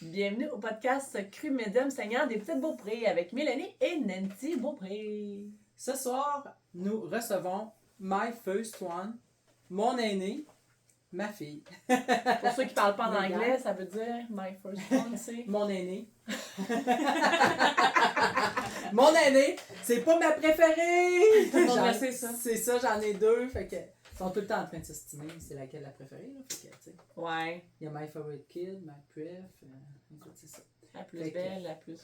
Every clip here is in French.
Bienvenue au podcast Cru Médium Seigneur des Petites Beaupré avec Mélanie et Nancy Beaupré. Ce soir, nous recevons my first one, mon aîné, ma fille. Pour ceux qui parlent pas en Mégane. anglais, ça veut dire my first one, c'est... Mon aîné. Mon aîné, c'est pas ma préférée! Tout le monde le sait, ça. C'est ça, j'en ai deux, fait que ils sont tout le temps en train de s'estimer, c'est laquelle la préférée, là, fait que, tu sais. Ouais. Il y a my favorite kid, my pref, écoute, c'est ça. La plus Fait que- belle, la plus...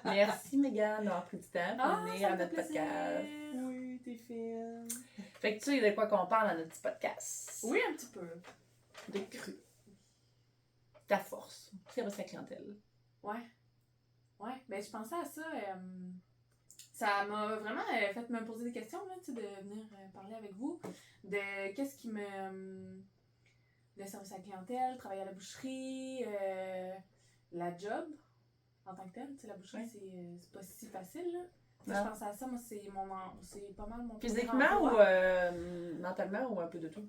Merci Mégane d'avoir pris du temps pour venir à notre podcast. Oui, t'es fine. Fait que tu sais de quoi qu'on parle dans notre petit podcast. Oui, un petit peu. De cru. Ta force. Servir sa clientèle. Ouais. Ouais, ben je pensais à ça. Ça m'a vraiment fait me poser des questions, là, tu sais, de venir parler avec vous. De qu'est-ce qui me. Le service à la clientèle, travailler à la boucherie, la job en tant que telle. Tu sais, la boucherie, Ouais. c'est pas si facile, là. Tu sais, Non. je pensais à ça, moi, c'est pas mal mon premier Physiquement ou emploi. mentalement ou un peu de tout?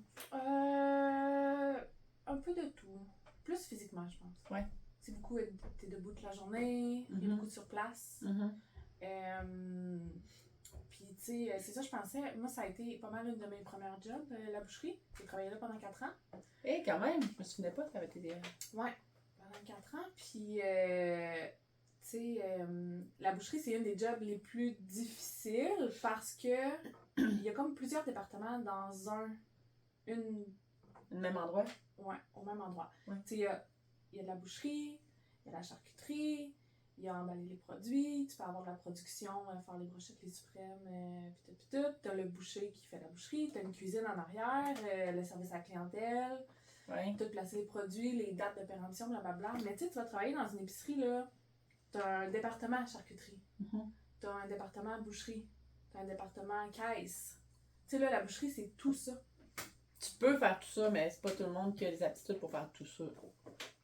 Un peu de tout. Plus physiquement, je pense. Ouais. C'est beaucoup, t'es debout toute la journée, il y a beaucoup de sur place. Puis, tu sais, c'est ça, je pensais. Moi, ça a été pas mal une de mes premières jobs, la boucherie. J'ai travaillé là pendant 4 ans. Eh, quand même, je me souvenais pas que ça avait été... Ouais, pendant 4 ans. Puis, tu sais, la boucherie, c'est une des jobs les plus difficiles parce que il y a comme plusieurs départements dans Le même endroit? ouais, au même endroit. Ouais. Tu sais, il y a de la boucherie, il y a la charcuterie, il y a emballer les produits, tu peux avoir de la production, faire les brochettes, les suprêmes, pis tout. T'as le boucher qui fait la boucherie, t'as une cuisine en arrière, le service à la clientèle, Oui. tout placer les produits, les dates de péremption, blablabla. Mais tu sais, tu vas travailler dans une épicerie, là, t'as un département charcuterie, t'as un département boucherie, t'as un département caisse. Tu sais, là, la boucherie, c'est tout ça. Tu peux faire tout ça, mais c'est pas tout le monde qui a les aptitudes pour faire tout ça.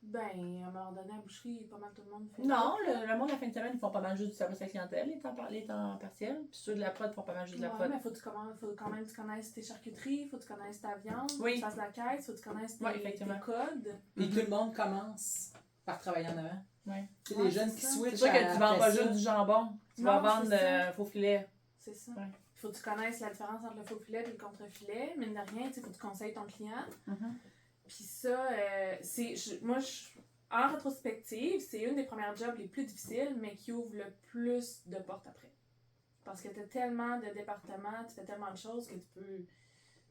Ben, à un moment donné, à la boucherie, pas mal tout le monde fait Non, tout, là. le monde, la fin de semaine, ils font pas mal juste du service à la clientèle, les temps partiels. Puis ceux de la prod font pas mal juste de la Ouais, prod. mais faut quand même que tu connaisses tes charcuteries, faut que tu connaisses ta viande, faut Oui. que tu fasses la caisse, faut que tu connaisses Ouais, tes effectivement. codes. Puis tout le monde commence par travailler en avant. Ouais. C'est Ouais, les jeunes c'est qui ça. switchent. C'est sûr que tu vends pas après ça. juste du jambon. Tu Non, vas vendre c'est ça. faux filet. C'est ça. Ouais. Faut que tu connaisses la différence entre le faux filet et le contre-filet. Mine de rien, tu sais, faut que tu conseilles ton client. Puis ça, en rétrospective, c'est une des premières jobs les plus difficiles, mais qui ouvre le plus de portes après. Parce que t'as tellement de départements, tu fais tellement de choses que tu peux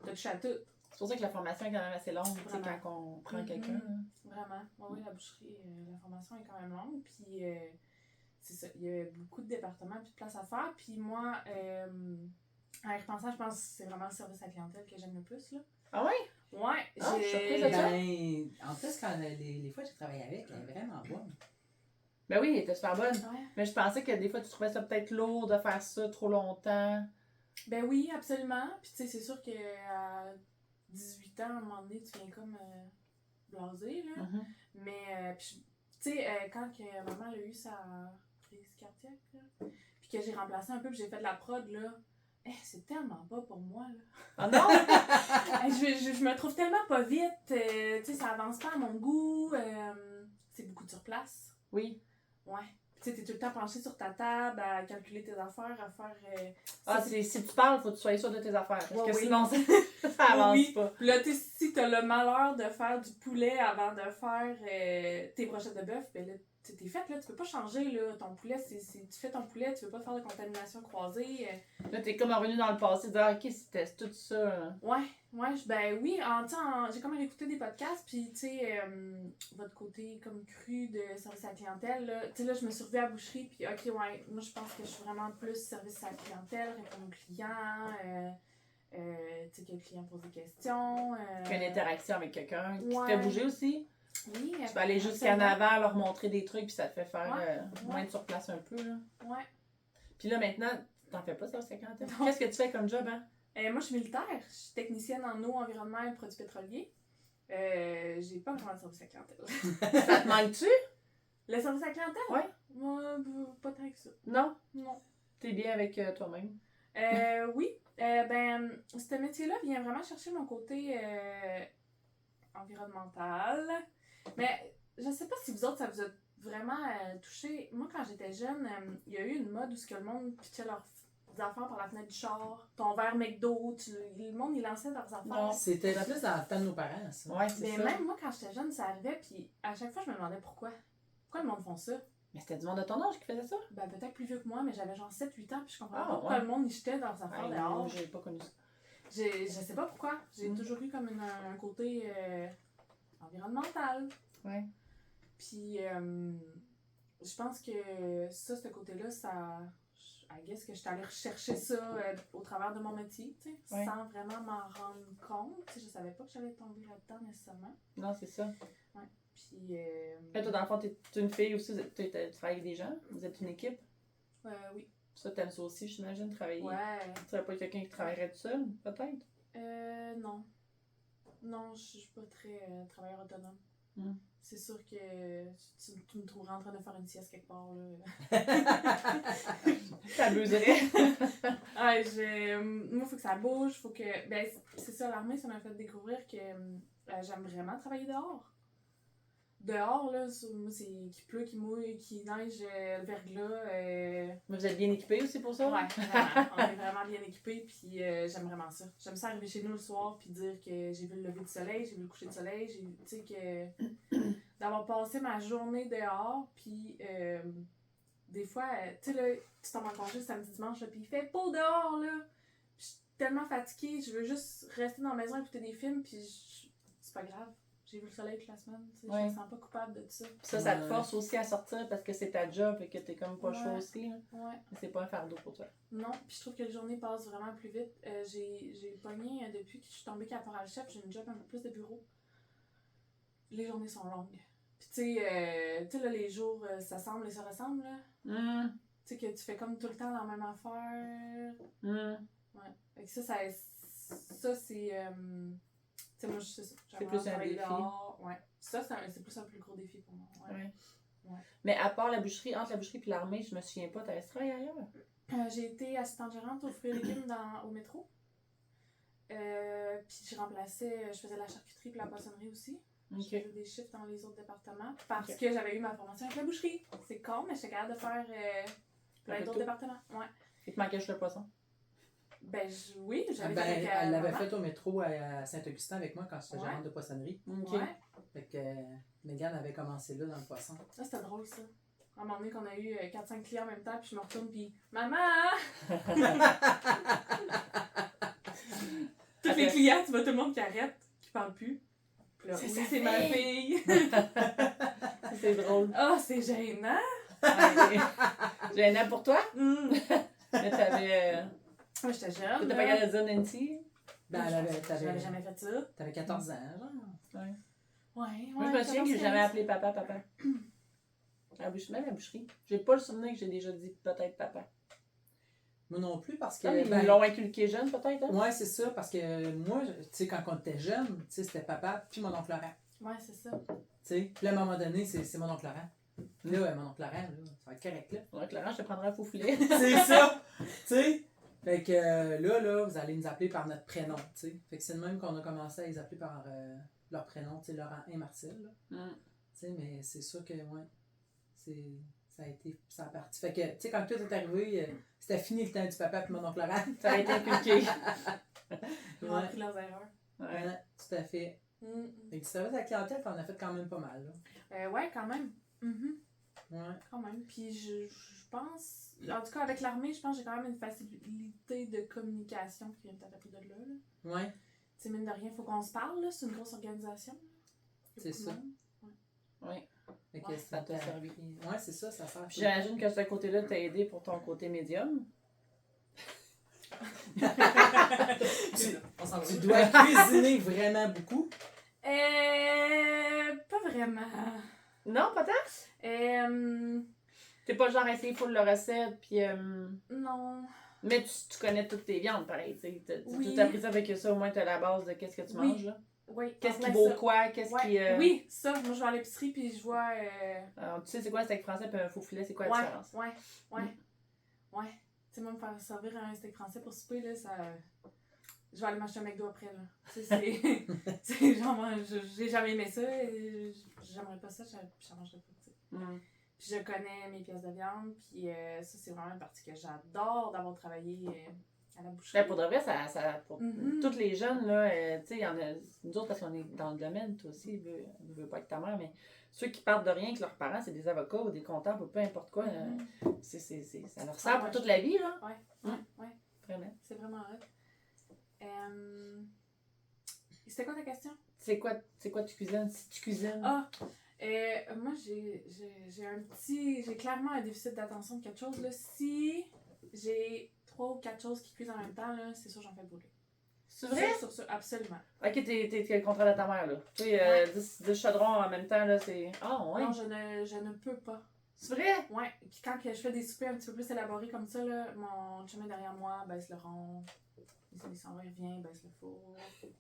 toucher à tout. C'est pour ça que la formation est quand même assez longue, tu sais, Vraiment. quand on prend Mhm. quelqu'un. hein. Vraiment. Oui, la boucherie, la formation est quand même longue. Puis, c'est ça. Il y a beaucoup de départements et de places à faire. Puis, moi, en y repensant, je pense que c'est vraiment le service à la clientèle que j'aime le plus. Là. Ah ouais? Ouais, Ah, je suis surprise de j'ai. ça. Ben, en plus, quand les fois que j'ai travaillé avec, elle est vraiment bonne. Ben oui, elle était super bonne. Ouais. Mais je pensais que des fois, tu trouvais ça peut-être lourd de faire ça trop longtemps. Ben oui, absolument. Puis, tu sais, c'est sûr qu'à 18 ans, à un moment donné, tu viens comme blasé, là. Mais, puis, tu sais, quand que maman a eu sa crise cardiaque, là, puis que j'ai remplacé un peu, puis j'ai fait de la prod, là, c'est tellement pas pour moi, là. Ah non? Je me trouve tellement pas vite, tu sais, ça avance pas à mon goût, c'est beaucoup de sur place. Oui. Ouais. Tu sais, t'es tout le temps penché sur ta table à calculer tes affaires, à faire... Ah, si tu parles, faut que tu sois sûr de tes affaires. Parce Ouais, que oui. sinon, ça avance Oui. pas. Puis là, tu sais, si t'as le malheur de faire du poulet avant de faire tes brochettes de bœuf, ben là, t'es fait, là, tu peux pas changer, là, ton poulet, tu fais ton poulet, tu veux pas faire de contamination croisée. Là, t'es comme revenu dans le passé, de dire, ok, c'était tout ça. Hein. Ouais, ben oui, j'ai comme écouté des podcasts, puis tu sais, votre côté comme cru de service à la clientèle, là, tu sais, là, je me suis revue à la boucherie, puis ok, ouais, moi je pense que je suis vraiment plus service à la clientèle, répondre aux clients, tu sais, que le client pose des questions. Une interaction avec quelqu'un qui te Ouais. fait bouger aussi. Oui, Tu peux aller jusqu'en absolument. avant, leur montrer des trucs, puis ça te fait faire Ouais. moins de sur place un peu. Là. Ouais. Puis là, maintenant, t'en fais pas ça, c'est quand Non. Qu'est-ce que tu fais comme job, hein? Moi, je suis militaire, je suis technicienne en eau, environnement et produits pétroliers. J'ai pas vraiment de service à la clientèle. Ça te manque-tu? Le service à la clientèle? Ouais. Moi, pas tant que ça. Non? Non. T'es bien avec toi-même? Oui. Ben, ce métier-là vient vraiment chercher mon côté environnemental. Mais vous autres, ça vous a vraiment touché? Moi, quand j'étais jeune, il y a eu une mode où ce que le monde pitchait leurs affaires par la fenêtre du char. Ton verre McDo, le monde, il lançait leurs affaires. Non. C'était plus dans le temps de nos parents, ça. Ouais, c'est Mais ça. même moi, quand j'étais jeune, ça arrivait, puis à chaque fois, je me demandais pourquoi. Pourquoi le monde font ça? Mais c'était du monde de ton âge qui faisait ça? Ben, peut-être plus vieux que moi, mais j'avais genre 7-8 ans, puis je comprenais Ah, pas pourquoi ouais. le monde y jetait leurs affaires Ouais, dehors. j'ai pas connu ça. Je sais pas pourquoi. J'ai toujours eu comme un côté environnemental. Ouais. Puis, je pense que ça, ce côté-là, ça. I guess que j'étais allée rechercher ça au travers de mon métier, tu sais, Ouais. sans vraiment m'en rendre compte. Tu sais, je savais pas que j'allais tomber là-dedans nécessairement. Non, c'est ça. Puis, Là, toi, dans le fond, t'es une fille aussi, tu travailles avec des gens, vous êtes une équipe. oui. Ça, t'aimes ça aussi, j'imagine, travailler. Ouais. Tu serais pas quelqu'un qui travaillerait tout seul, peut-être? Non. Non, je suis pas très travailleur autonome. Mm. C'est sûr que tu me trouveras en train de faire une sieste quelque part, là. T'abuserais. Ouais, moi, il faut que ça bouge, faut que... Ben, c'est ça, l'armée, ça m'a fait découvrir que j'aime vraiment travailler dehors. Dehors, là, moi, c'est qu'il pleut, qu'il mouille, qu'il neige, le verglas. Mais vous êtes bien équipés aussi pour ça? Ouais, vraiment. On est vraiment bien équipés, puis j'aime vraiment ça. J'aime ça arriver chez nous le soir, puis dire que j'ai vu le lever du soleil, j'ai vu le coucher du soleil, tu sais, que d'avoir passé ma journée dehors, puis des fois, tu sais, là, tu tombes en congé samedi, dimanche, là, puis il fait beau dehors, là. Puis je suis tellement fatiguée, je veux juste rester dans la maison, écouter des films, puis c'est pas grave. J'ai vu le soleil toute la semaine, tu sais, Ouais. je me sens pas coupable de tout ça. Ça te force aussi à sortir parce que c'est ta job et que t'es comme pas le choix Ouais. aussi. Là. Ouais. Mais c'est pas un fardeau pour toi. Non, puis je trouve que les journées passent vraiment plus vite. J'ai pogné, depuis que je suis tombée caporal-chef, j'ai une job un peu plus de bureau. Les journées sont longues. Puis tu sais, là, les jours, ça semble et ça ressemble, là. Tu sais, que tu fais comme tout le temps la même affaire. Ouais. Fait que ça c'est... tu sais, moi, c'est ça. C'est plus un travailler défi. dehors. Ouais. Ça, c'est plus un plus gros défi pour moi. Ouais. Ouais. Mais à part la boucherie, entre la boucherie et l'armée, je me souviens pas, t'avais travaillé ailleurs? J'ai été assistante gérante au fruits et légumes au métro. Puis je faisais la charcuterie et la poissonnerie aussi. Je Ok. faisais des chiffres dans les autres départements parce Ok. que j'avais eu ma formation avec la boucherie. C'est con, mais j'étais capable de faire plein fait d'autres tout. départements. Ouais. Il te manquait juste le poisson. Ben oui, j'avais Ben, fait avec elle l'avait maman. fait au métro à Saint-Augustin avec moi quand j'étais Ouais. gérante de poissonnerie. Ok. Ouais. Fait que Mégane avait commencé là dans le poisson. Ça, c'était drôle, ça. À un moment donné, qu'on a eu 4-5 clients en même temps, puis je me retourne, puis Maman! Tous les clients, tu vois tout le monde qui arrête, qui parle plus. Puis là, C'est oui, sa c'est ma fille. fille. C'est drôle. Ah, c'est gênant. Gênant pour toi? Mm. Mais t'avais. Moi, j'étais jeune. T'étais là. pas capable de dire Nancy? Ben, J'avais jamais fait ça. T'avais 14 ans, genre. Ouais. Ouais, Moi, je me souviens que j'ai jamais appelé papa. À la boucherie, même à la boucherie. J'ai pas le souvenir que j'ai déjà dit peut-être papa. Moi non plus, parce que. Comme ils ben, me l'ont inculqué jeune, peut-être. Hein? ouais, c'est ça, parce que moi, tu sais, quand on était jeune, tu sais, c'était papa puis mon oncle Laurent. Ouais, c'est ça. Tu sais, puis là, à un moment donné, c'est mon oncle Laurent. Là, mon oncle Laurent, là, ça va être correct, là. Ouais, Clarence, je te prendrai un faux filet. C'est ça! Tu sais? Fait que là, vous allez nous appeler par notre prénom, tu sais. Fait que c'est le même qu'on a commencé à les appeler par leur prénom, tu sais, Laurent et Marcel, là. Tu sais, mais c'est sûr que, ouais, ça a parti. Fait que, tu sais, quand tout est arrivé, c'était fini le temps du papa puis mon oncle Laurent. Ça a été inculqué. Ils ont Ouais. appris leurs erreurs. Ouais. Ouais, tout à fait. Fait que du service à la clientèle, t'en as fait quand même pas mal, là. Ouais, quand même. Ouais. Quand même. Puis je pense, en tout cas avec l'armée, je pense que j'ai quand même une facilité de communication qui vient peut-être un peu de là. Ouais, Tu sais, mine de rien, il faut qu'on se parle, là. C'est une grosse organisation. Il y a c'est beaucoup de ça. monde. Ouais. Fait que Ouais, ça ça t'a t'a servi. Ouais, c'est ça, ça sert. Puis j'imagine que ce côté-là t'a aidé pour ton côté médium. Tu dois cuisiner vraiment beaucoup. Pas vraiment. Non, pas tant? T'es pas le genre à essayer full la recette, puis... Non. Mais tu connais toutes tes viandes, pareil, tu sais. T'as Oui. tout appris ça avec ça, au moins t'as la base de qu'est-ce que tu Oui. manges, là. Oui. Qu'est-ce en qui plein vaut ça. quoi, qu'est-ce Ouais. qui... Oui, ça. Moi, je vais à l'épicerie puis je vois. Alors, tu sais c'est quoi un steak français puis un faux filet, c'est quoi la Ouais, différence? ouais. Tu sais, moi, me faire servir un steak français pour souper, là, ça. je vais aller m'acheter un McDo après, là. Tu sais, c'est genre, moi, j'ai jamais aimé ça, et j'aimerais pas ça, j'en mangerais pas, tu sais. Puis je connais mes pièces de viande, puis ça, c'est vraiment une partie que j'adore d'avoir travaillé à la boucherie. Ben, pour de vrai, pour tous les jeunes, là, tu sais, il y en a, nous autres, parce qu'on est dans le domaine, toi aussi, ne veux pas être ta mère, mais ceux qui partent de rien, que leurs parents, c'est des avocats ou des comptables ou peu importe quoi, ça leur sert pour toute la vie, là. Ouais. Vraiment. C'est vraiment hot. C'était quoi ta question? C'est quoi tu cuisines? Si tu cuisines? Moi, j'ai clairement un déficit d'attention de quelque chose, là. Si j'ai 3 ou 4 choses qui cuisent en même temps, là, c'est sûr j'en fais brûler. C'est vrai? Sur, absolument. Ok, t'es le contraire de ta mère, là. Tu sais, 10 chaudrons en même temps, là, c'est... Ah, ouais? Non, je ne peux pas. C'est vrai? Ouais. Quand je fais des soupers un petit peu plus élaborés comme ça, là, mon chemin derrière moi baisse le rond. Il s'en va, il revient, baisse le four.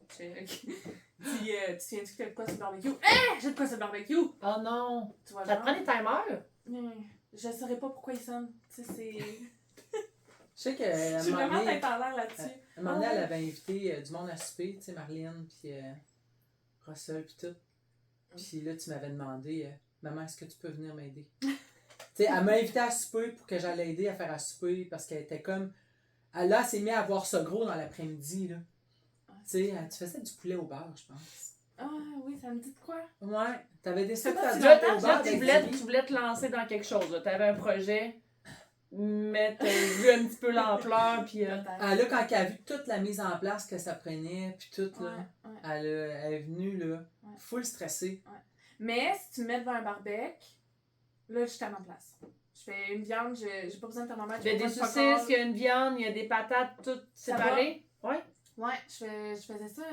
Check. Tu viens-tu que t'as de quoi sur le barbecue? J'ai de quoi sur le barbecue! Oh non! Tu vois, Ça te prend des timers? Je saurais pas pourquoi ils sonnent. Tu sais, c'est... Je sais que Je suis vraiment tête en l'air là-dessus. À un moment donné, elle avait invité du monde à souper, tu sais, Marlène, puis Russell, puis tout. Puis là, tu m'avais demandé, maman, est-ce que tu peux venir m'aider? Tu sais, elle m'a invité à souper pour que j'aille l'aider à faire à souper parce qu'elle était comme. Là, elle s'est mise à voir ça gros dans l'après-midi, là. Tu sais, tu faisais du poulet au beurre, je pense. Ah oui, ça me dit de quoi? Ouais, t'avais décidé de faire du Là, poulet au beurre. tu voulais te lancer dans quelque chose, t'avais un projet. Mais t'as vu un petit peu l'ampleur, puis... Là, quand elle a vu toute la mise en place que ça prenait, puis tout, là, elle est venue, là, full stressée. Ouais. Mais si tu me mets devant un barbecue, là, je suis à ma place. Je fais une viande, j'ai pas besoin de thermomètre. Il y a des saucisses, il y a une viande, il y a des patates, toutes séparées. Ouais. Ouais, je faisais ça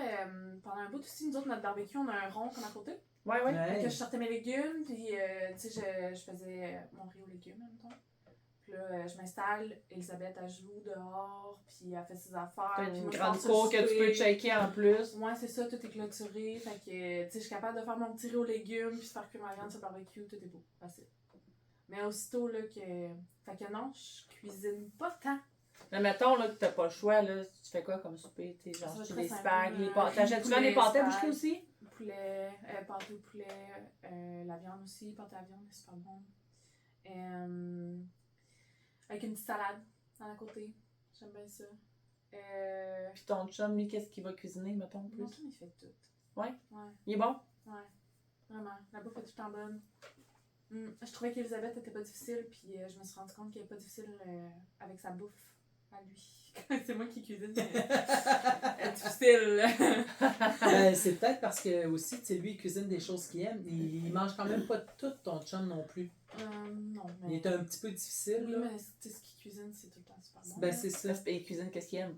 pendant un bout aussi. Nous autres, notre barbecue, on a un rond comme à côté. Ouais. Donc, je sortais mes légumes, puis tu sais, je faisais mon riz aux légumes en même temps. Puis là, je m'installe, Elisabeth, elle joue dehors, puis elle fait ses affaires. T'as puis une moi, grande cour que tu peux checker en plus. Ouais, c'est ça, tout est clôturé. Fait que, tu sais, je suis capable de faire mon petit riz aux légumes, puis de faire cuire ma viande sur le barbecue, tout est beau, facile. Mais aussitôt, là, que... Fait que non, je cuisine pas tant. Mais mettons, là, que t'as pas le choix, là, tu fais quoi comme souper? Tu sais, genre, tu des spag, les pâtes. T'achètes-tu là les pâtés à boucherie aussi? Poulet, pâté au poulet, la viande aussi, pâté à viande, c'est super bon. Avec une petite salade à côté. J'aime bien ça. Puis ton chum, lui, qu'est-ce qu'il va cuisiner, mettons, plus? Mon chum, il fait tout. Ouais? Ouais. Il est bon? Ouais. Vraiment. La bouffe est tout le temps bonne. Je trouvais qu'Elisabeth était pas difficile, puis je me suis rendu compte qu'elle est pas difficile avec sa bouffe à lui. C'est moi qui cuisine. Elle est difficile. C'est peut-être parce que aussi, tu sais, lui, il cuisine des choses qu'il aime. Il mange quand même pas tout ton chum non plus. Non, mais... Il est un petit peu difficile. Oui, là. mais ce qu'il cuisine, c'est tout le temps super bon. Ben, c'est ça. Il cuisine qu'est-ce qu'il aime. Ouais.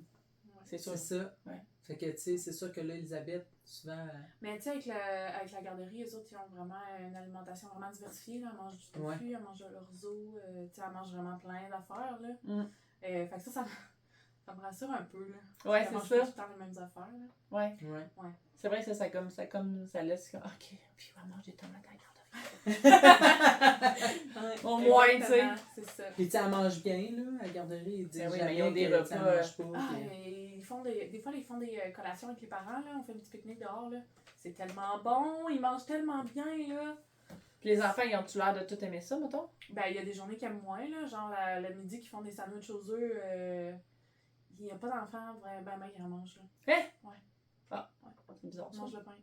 C'est sûr. C'est ça. Ouais. Fait que, tu sais, c'est sûr que là, Elisabeth, souvent. Mais tu sais, avec la garderie, eux autres, ils ont vraiment une alimentation vraiment diversifiée. Là. Ils mangent du tofu, ils mangent de l'orzo, tu sais, ils mangent vraiment plein d'affaires. Là. Fait que ça me rassure un peu. Là. Ouais, ils c'est mangent ça. pas tout le temps les mêmes affaires. Là. Ouais. Ouais. C'est vrai que ça laisse. Ok, puis on va manger des tomates à la garderie. Au moins, tu sais. C'est ça. Puis, tu sais, elle mange bien, là, à la garderie. Ils disent Ben oui, jamais mais ils ont des que, repas, tu sais, elle mange pas. Ah, puis- ils font des fois, ils font des collations avec les parents. Là. On fait un petit pique-nique dehors. Là. C'est tellement bon. Ils mangent tellement bien. Là. Puis les enfants, ils ont-tu l'air de tout aimer ça, mettons? Ben, il y a des journées qui aiment moins. Là. Genre, le midi, qui font des sandwichs aux œufs. Il n'y a pas d'enfants vraiment qui en mangent. Là. Hein? Ouais. Ah, ouais. c'est bizarre. Ils mangent le pain.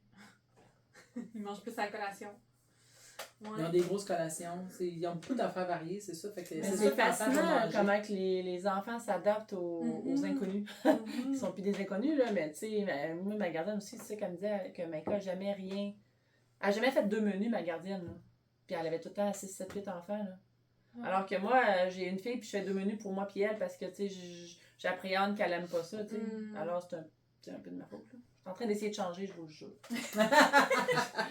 Ils mangent plus à la collation. Ouais. Ils ont des grosses collations. Ils ont beaucoup d'affaires variées, c'est ça. Fait que C'est sûr que l'enfant va fascinant manger. comment que les enfants s'adaptent aux inconnus. Ils sont plus des inconnus, là, mais tu sais, moi, ma gardienne aussi, tu sais, qu'elle me disait que Maïka n'a jamais rien. Elle n'a jamais fait 2 menus, ma gardienne. Là. Puis elle avait tout le temps 6, 7, 8 enfants. Là. Alors que moi, j'ai une fille, puis je fais 2 menus pour moi, puis elle, parce que, tu sais, j'appréhende qu'elle aime pas ça, tu sais. Alors c'est un peu de ma faute, là. Je suis en train d'essayer de changer, je vous le jure.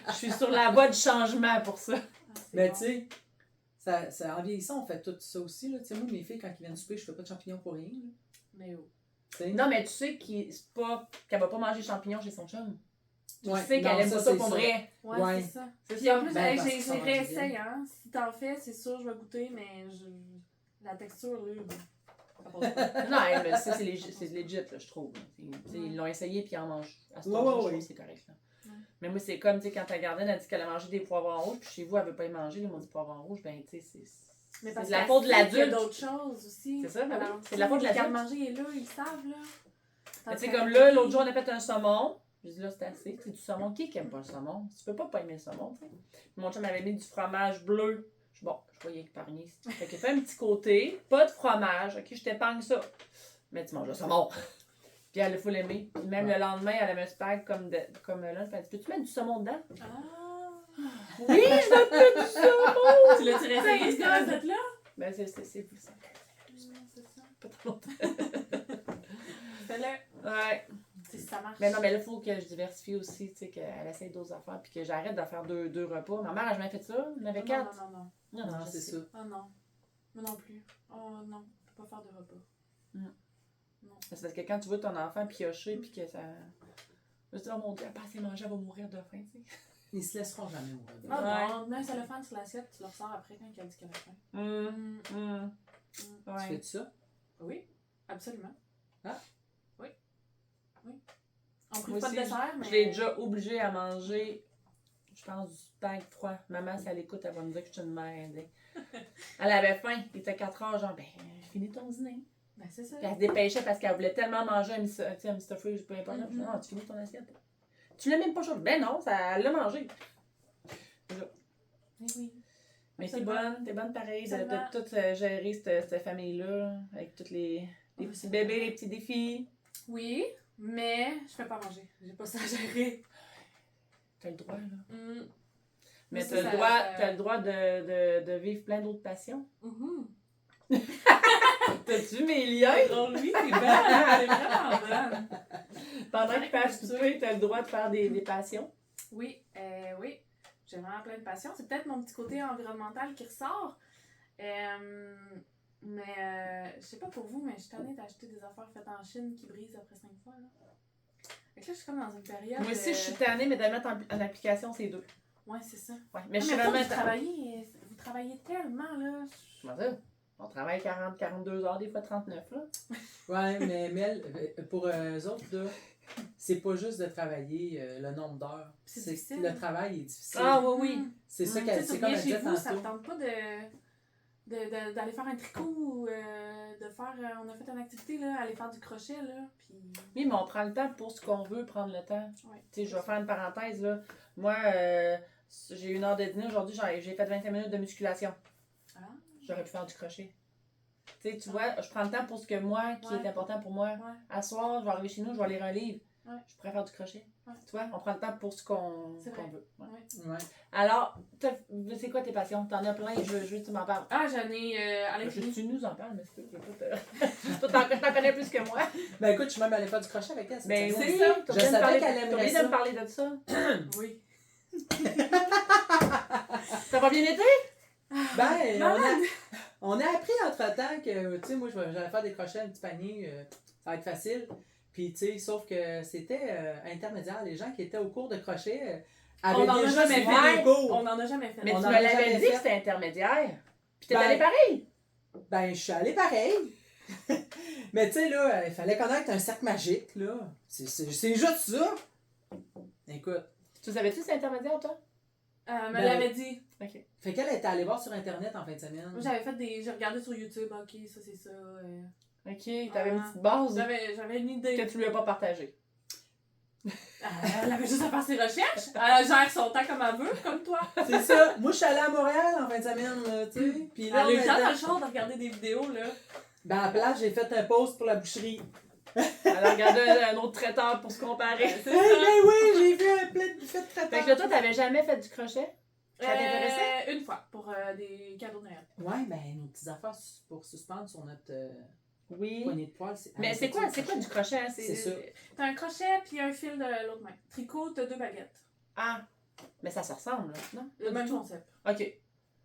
Je suis sur la voie du changement pour ça. Mais tu sais, en vieillissant, on fait tout ça aussi. Là. Tu sais, moi, mes filles, quand ils viennent souper, je fais pas de champignons pour rien. Là. Mais oh. T'sais. Non, mais tu sais qu'elle va pas manger de champignons chez son chum. Tu Ouais, sais qu'elle non, aime pas ça pour ça. vrai. Ouais, Ouais. c'est ça. C'est Puis en ça. plus, Ben, parce que j'ai ça mange réessaye, bien. hein. Si t'en fais, c'est sûr, je vais goûter, mais la texture, là, Ça passe pas. Non, mais c'est legit, là, je trouve. Ils l'ont essayé puis ils en mangent. À ce moment-là, je trouve que c'est correct. Là. Mais moi, c'est comme, tu sais, quand ta gardienne a dit qu'elle a mangé des poivrons rouges, puis chez vous, elle veut pas y manger, les maudits poivrons rouges, ben, tu sais, mais parce de la faute de l'adulte. Il y a d'autres choses aussi. C'est ça, ben oui. C'est de la faute de l'adulte. Quand manger est là, ils savent, là. Tu sais, comme là, l'autre jour, on a fait un saumon. J'ai dit, là, c'est assez. C'est du saumon. Qui aime pas le saumon? Tu peux pas aimer le saumon, tu sais. Mon chum m'avait mis du fromage bleu. Bon, je vais y épargner. Fait qu'il fait un petit côté, pas de fromage. OK, je t'épargne ça. Mais tu manges le saumon. Puis elle a full aimé. Puis même le lendemain, elle avait un spag comme lunch. Elle dit, peux-tu mettre du saumon dedans? Ah! Oui, je veux plus du saumon! Tu l'as-tu réessayé, cette recette-là? Ben, c'est plus ça. C'est ça. Pas trop longtemps. Fais-le. Ouais. Si ça marche. Mais non, mais là, il faut que je diversifie aussi, tu sais, qu'elle essaye d'autres affaires, puis que j'arrête de faire deux repas. Ma mère a jamais fait ça, elle en avait 4. Non, c'est ça. Oh non. Moi non plus. Oh non, tu peux pas faire de repas. Non. C'est parce que quand tu vois ton enfant piocher, puis que ça. Je me dis, oh mon Dieu, elle a pas assez mangé, elle va mourir de faim, tu sais. Ils se laisseront jamais mourir de faim. Ah non, mets un cellophane sur l'assiette, tu le ressors après quand il a dit qu'elle a faim. Ouais. Tu fais ça? Oui, absolument. Ah? Oui. On prie pas de dessert, mais. Je l'ai déjà obligée à manger, je pense, du spag froid. Maman, si elle écoute, elle va me dire que je suis une merde. Elle avait faim, il était 4 heures, genre, ben, finis ton dîner. Ben, c'est ça. Puis elle se dépêchait parce qu'elle voulait tellement manger un Mr. Freeze, peu importe. Non, tu finis ton assiette. Tu l'as même pas chaud. Ben non, elle l'a mangé. Oui. Mais t'es bonne pareil de tout gérer cette famille-là, avec tous les petits bébés, les petits défis. Oui, mais je fais pas manger. J'ai pas ça à gérer. T'as le droit, là. Mais ça, t'as le droit de vivre plein d'autres passions. T'as-tu mes liens? Oh, oui, c'est bonne. C'est vraiment bonne. Pendant que tu fais souper, t'as le droit de faire des passions. Oui, oui. J'ai vraiment plein de passions. C'est peut-être mon petit côté environnemental qui ressort. Mais je sais pas pour vous, mais je suis tannée d'acheter des affaires faites en Chine qui brisent après 5 fois. Là. Fait que là, je suis comme dans une période. Moi aussi, je suis tannée, mais de mettre en application ces deux. Ouais, c'est ça. Ouais, mais je suis mais vraiment. vous travaillez tellement, là. Comment ça? On travaille 42 heures, des fois 39, là. Ouais, mais Mel, pour eux autres, là, c'est pas juste de travailler le nombre d'heures. C'est difficile. Le travail est difficile. Ah oui. C'est ça qu'elle c'est comme elle disait tantôt. Ça ne tente pas d'aller faire un tricot ou de faire... on a fait une activité, là, aller faire du crochet, là, puis... Oui, mais on prend le temps pour ce qu'on veut prendre le temps. Ouais. Tu sais, je vais faire une parenthèse, là. Moi, j'ai 1 heure de dîner aujourd'hui, j'ai fait 25 minutes de musculation. Ah. J'aurais pu faire du crochet. Tu sais, tu vois, je prends le temps pour ce que moi, qui est important pour moi. Ouais. À soir, je vais arriver chez nous, je vais lire un livre. Ouais. Je pourrais faire du crochet. Ouais. Tu vois, on prend le temps pour ce qu'on veut. Ouais. Ouais. Alors, c'est quoi tes passions? T'en as plein, je veux que tu m'en parles. Ah, j'en ai à l'infini. Tu nous en parles, mais c'est pas t'en connais plus que moi. Ben écoute, je suis même allée faire du crochet avec elle. Ben c'est oui, ça. Je savais qu'elle aimerait T'as oublié ça. de me parler de ça. Oui. Ça va bien été? Ben, on a appris entre-temps que, tu sais, moi, j'allais faire des crochets, un petit panier, ça va être facile. Puis, tu sais, sauf que c'était intermédiaire. Les gens qui étaient au cours de crochet avaient déjà suivi les cours. On n'en a jamais fait. Mais tu On me en a l'avais jamais dit que fait. c'était intermédiaire. Puis t'es Ben, allé pareil. Ben, je suis allée pareil. Mais tu sais, là, il fallait connaître un cercle magique, là. C'est juste ça. Écoute. Tu savais-tu que c'était intermédiaire, toi? Me Ben, l'avait dit. OK. Fait qu'elle était allée voir sur Internet en fin de semaine. Moi, j'ai regardé sur YouTube, ok, ça c'est ça. OK, t'avais une petite base J'avais une idée. que tu lui as pas partagée. Elle avait juste à faire ses recherches. Elle gère son temps comme elle veut, comme toi. C'est ça. Moi, je suis allée à Montréal en fin de semaine, là, tu sais. Puis là, Elle a eu le temps on dans le était- char de regarder des vidéos, là. Ben, à la place, j'ai fait un post pour la boucherie. Elle a regardé un autre traiteur pour se comparer. C'est Ben ça. oui, j'ai vu un plat de buffet de Fait traiteur. que là, toi, t'avais jamais fait du crochet? Ça t'intéressait? Une fois, pour des cadeaux de Noël. Ouais, ben, nos petites affaires pour suspendre sur notre Oui. poignée de poil. Mais c'est quoi du crochet? Hein? C'est ça. T'as un crochet puis un fil de l'autre main. Tricot, t'as 2 baguettes. Ah! Mais ça se ressemble, là, non? Le même concept. OK.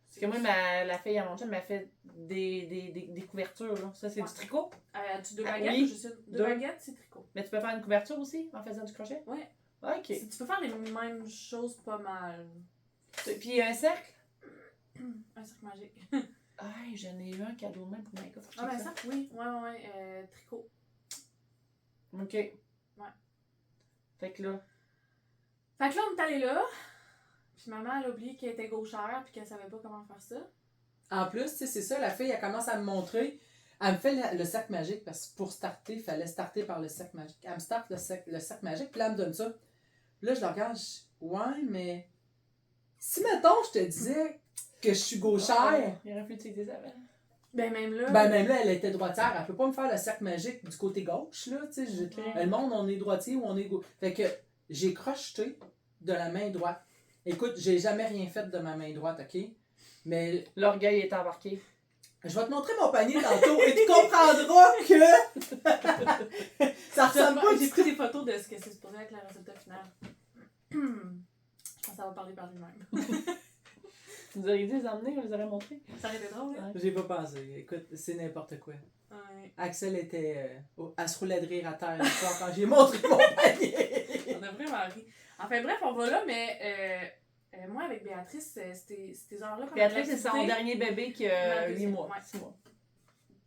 Parce que moi, la fille à mon chum m'a fait des couvertures, là. Ça, c'est Ouais. du tricot. As-tu 2 Ah, baguettes oui. ou juste une? 2 Deux. baguettes, c'est tricot. Mais tu peux faire une couverture aussi en faisant du crochet? Ouais. OK. Tu peux faire les mêmes choses pas mal. Puis un cercle? Un cercle magique. Ah, j'en ai eu un cadeau de même pour Maïka. Ah, ben ça, oui. Ouais. Tricot. OK. Ouais. Fait que là, on est allé là. Puis maman, elle a oublié qu'elle était gauchère puis qu'elle savait pas comment faire ça. En plus, tu sais, c'est ça, la fille, elle commence à me montrer. Elle me fait le sac magique parce que pour starter, il fallait starter par le sac magique. Elle me starte le sac magique, puis là, elle me donne ça. Puis là, je la regarde, ouais, mais si, mettons, je te disais que je suis gauchère. Il aurait pu utiliser ça avant. Ben, même là. Ben, même là, elle était droitière. Elle peut pas me faire le sac magique du côté gauche, là. Tu sais, le monde, on est droitier ou on est gauche. Fait que j'ai crocheté de la main droite. Écoute, j'ai jamais rien fait de ma main droite, OK? Mais l'orgueil est embarqué. je vais te montrer mon panier tantôt et tu comprendras que ça ressemble pas. J'ai pris des photos de ce que c'est supposé être le résultat final. Je pense que ça va parler par lui-même. Tu nous aurais dit les emmener, on les aurait montrés. Ça aurait été drôle, hein? J'ai pas pensé. Écoute, c'est n'importe quoi. Ouais. Axel était... elle se roulait de rire à terre le soir quand j'ai montré mon panier. On a vraiment ri. Enfin bref, on va là, mais moi avec Béatrice, c'était ces heures-là. Béatrice, c'est son dernier bébé qui a 8 mois. Ouais. 6 mois.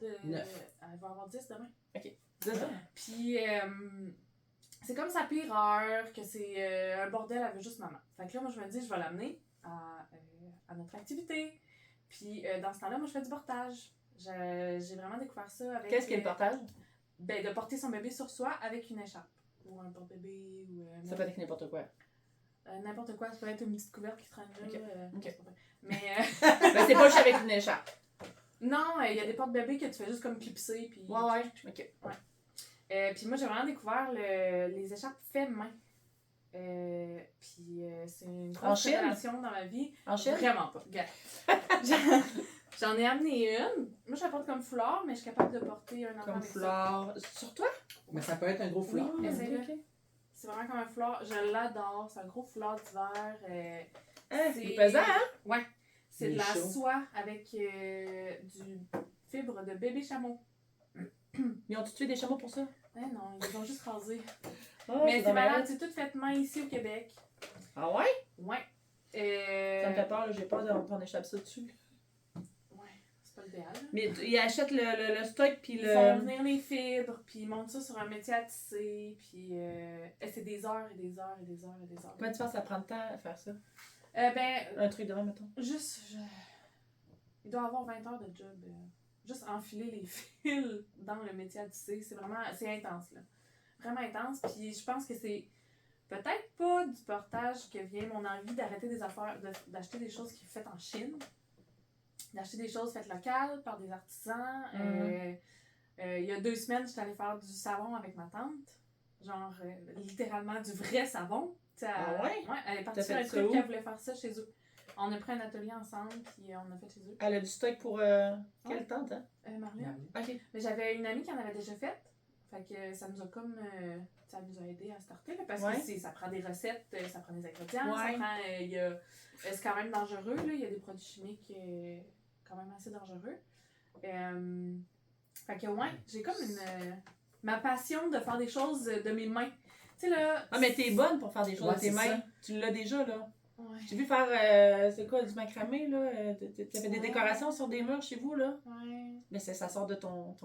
9. Elle va avoir 10 demain. OK. C'est ça. Puis c'est comme sa pire heure, que c'est un bordel, elle veut juste maman. Fait que là, moi je me dis, je vais l'amener à notre activité. Puis dans ce temps-là, moi je fais du portage. J'ai vraiment découvert ça avec... Qu'est-ce qu'est le portage? Ben, de porter son bébé sur soi avec une écharpe. Ou un porte-bébé, ou... ça peut être n'importe quoi. N'importe quoi, ça peut être une petite couverte qui traîne là. Okay. Mais... ben, c'est pas juste avec une écharpe. Non, il y a des porte-bébés que tu fais juste comme clipser. Puis... Ouais. OK. Ouais. Puis moi, j'ai vraiment découvert les écharpes fait main. Puis c'est une grosse révélation dans ma vie. En Chine? Vraiment pas. J'en ai amené une. Moi, je la porte comme foulard, mais je suis capable de porter un enfant comme avec foulard. Sur toi? Mais ça peut être un gros foulard. Oui, Okay. c'est vraiment comme un foulard. Je l'adore. C'est un gros foulard d'hiver. C'est pesant, hein? Ouais. C'est de la chaud. soie avec du fibre de bébé chameau. Ils ont tué des chameaux pour ça? Non, ils les ont juste rasé. Oh, mais c'est malade, c'est tout fait main ici au Québec. Ah ouais? Ouais. Ça me fait peur, j'ai peur de prendre échappe ça dessus. Ouais, c'est pas l'idéal. Mais ils achètent le stock puis Ils font venir les fibres, puis ils montent ça sur un métier à tisser, puis c'est des heures et des heures et des heures et des heures. Comment tu penses que ça prend de temps à faire ça? Ben... Un truc de même, mettons. Il doit avoir 20 heures de job. Juste enfiler les fils dans le métier à tisser, c'est intense, là. Vraiment intense, puis je pense que c'est peut-être pas du portage que vient mon envie d'arrêter des affaires, d'acheter des choses qui sont faites en Chine, d'acheter des choses faites locales par des artisans. Il y a 2 semaines, j'étais allée faire du savon avec ma tante, genre littéralement du vrai savon. Ah ouais? Ouais, elle est partie sur un truc qu'elle voulait faire ça chez eux. On a pris un atelier ensemble, puis on a fait chez eux. Elle a du stock pour quelle tante, hein? Marlène. OK. Mais j'avais une amie qui en avait déjà fait. Fait que ça nous a comme... ça nous a aidé à starter, là, parce que ça prend des recettes, ça prend des ingrédients, ça prend... c'est quand même dangereux, là. Il y a des produits chimiques quand même assez dangereux. Fait que j'ai comme ma passion de faire des choses de mes mains. Tu sais, là... Ah, mais t'es bonne pour faire des choses de tes mains. Ça. Tu l'as déjà, là. Ouais. J'ai vu faire, c'est quoi, du macramé, là? Tu fait des décorations sur des murs chez vous, là? Ouais. Mais ça sort de ton...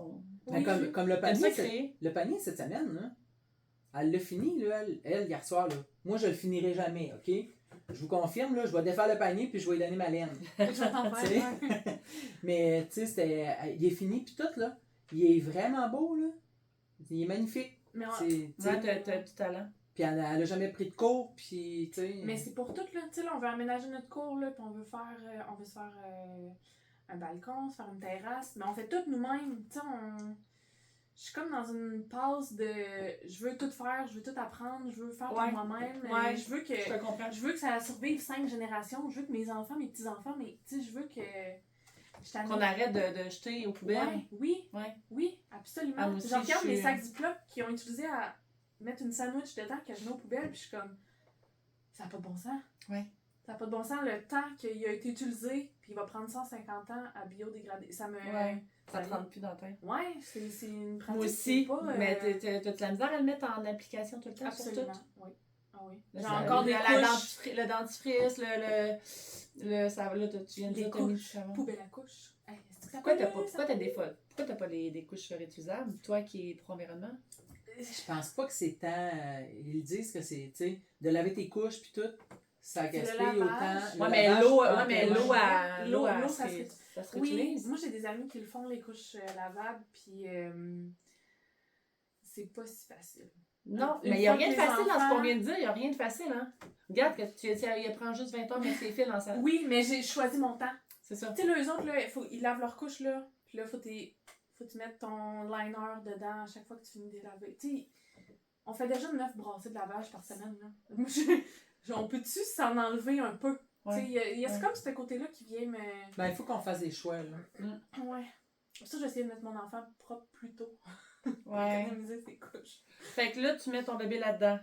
Mais comme le T'aimes ça panier, créer? le panier cette semaine, là, elle l'a fini, là, elle, hier soir. Là. Moi, je le finirai jamais, OK? Je vous confirme, là, je vais défaire le panier puis je vais lui donner ma laine. Je vais t'en faire. Mais, tu sais, il est fini puis tout, là. Il est vraiment beau, là. Il est magnifique. Mais t'as du talent. Puis elle a jamais pris de cours, puis, tu sais... Mais c'est pour tout, là. Tu sais, là, on veut aménager notre cour, là, puis on veut se faire un balcon, se faire une terrasse. Mais on fait tout nous-mêmes. Tu sais, je suis comme dans une passe de... Je veux tout faire, je veux tout apprendre, je veux faire par moi-même. Ouais, je veux que... Je te comprends. Je veux que ça survive 5 générations. Je veux que mes enfants, mes petits-enfants, mais tu sais, je veux que... Qu'on arrête de jeter aux poubelles. Oui, absolument. Ah, moi aussi, je regarde les sacs Ziploc qui ont utilisé à mettre une sandwich dedans que je mets aux poubelles, puis je suis comme, ça n'a pas de bon sens. Ouais. Ça n'a pas de bon sens le temps qu'il a été utilisé, puis il va prendre 150 ans à biodégrader. Ça me... Ça te rentre plus dans la tête. Ouais, c'est une pratique. Moi aussi, pas, mais t'as de la misère à le mettre en application tout le temps. Absolument, sur tout. oui. Ah oui. J'ai encore des couches. le dentifrice, ça, là, tu viens de dire, t'as mis du savon. Poubelle à couches. Pourquoi t'as pas des couches réutilisables, toi qui es pro-environnement? Je pense pas que c'est tant. Ils disent que c'est, tu sais, de laver tes couches puis tout, ça gaspille autant. Ouais, mais l'eau, ça se réutilise. Oui, moi j'ai des amis qui le font, les couches lavables, puis c'est pas si facile. Non, mais il n'y a rien de facile dans ce qu'on vient de dire, il n'y a rien de facile, hein. Regarde, il prend juste 20 ans, mais c'est fil dans ça. Oui, mais j'ai choisi mon temps. C'est ça. Tu sais, eux autres, là, ils lavent leurs couches, là, puis là, faut que tu mettes ton liner dedans à chaque fois que tu finis de les laver. Tu sais, on fait déjà 9 brassées de lavage par semaine, là. On peut-tu s'en enlever un peu? Ouais. Tu sais, il y a comme ce côté-là qui vient me... Ben, il faut qu'on fasse des choix, là. Ouais. Pour ça, j'ai essayé de mettre mon enfant propre plus tôt. Ouais. Économiser ses couches. Fait que là, tu mets ton bébé là-dedans.